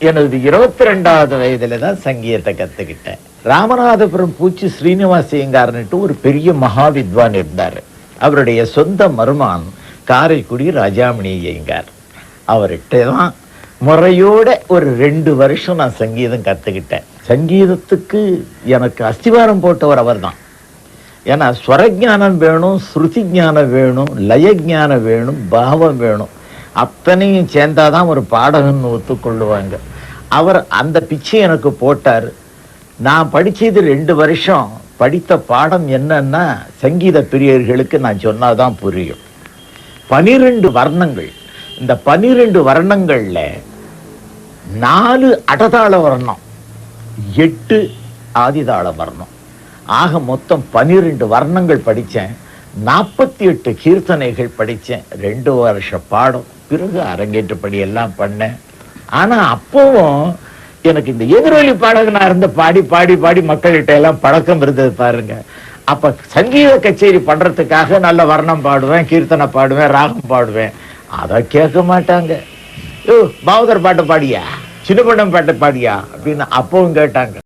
எனது 22வது வயதுல தான் சங்கீதத்தை கத்துக்கிட்டேன். ராமநாதபுரம் பூச்சி ஸ்ரீனிவாஸ் ஐயங்கார்னுட்டு ஒரு பெரிய மகாவித்வான் இருந்தார். அவருடைய சொந்த மருமான் காரைக்குடி ராஜாமணி ஐயங்கார். அவர்கிட்ட தான் முறையோட ஒரு 2 வருஷம் நான் சங்கீதம் கத்துக்கிட்டேன். சங்கீதத்துக்கு எனக்கு அஸ்திவாரம் போட்டவர் அவர் தான். ஏன்னா ஸ்வரஜானம் வேணும், ஸ்ருதி ஞானம் வேணும், லயஜானம் வேணும், பாவம் வேணும். அத்தனையும் சேர்ந்தாதான் ஒரு பாடகன்னு ஒத்துக்கொள்ளுவாங்க. அவர் அந்த பிச்சை எனக்கு போட்டார். நான் படிச்சது 2 வருஷம். படித்த பாடம் என்னன்னா, சங்கீத பிரியர்களுக்கு நான் சொன்னாதான் புரியும். 12 வர்ணங்கள். இந்த 12 வர்ணங்கள்ல 4 அடதாள வர்ணம், 8 ஆதிதாள வர்ணம். ஆக மொத்தம் 12 வர்ணங்கள் படித்தேன். 48 கீர்த்தனைகள் படித்தேன். 2 வருஷ பாடம். பிறகு அரங்கேற்றப்படி எல்லாம் பண்ணேன். ஆனா அப்பவும் எனக்கு இந்த எதிரொலி பாடகனா இருந்த பாடி பாடி பாடி மக்கள்கிட்ட எல்லாம் பழக்கம் இருந்தது பாருங்க. அப்ப சங்கீத கச்சேரி பண்றதுக்காக நல்ல வர்ணம் பாடுவேன், கீர்த்தனை பாடுவேன், ராகம் பாடுவேன். அதை கேட்க மாட்டாங்க. பாவதர் பாட்டு பாடியா, சின்ன பண்டம் பாட்டு பாடியா அப்படின்னு அப்பவும் கேட்டாங்க.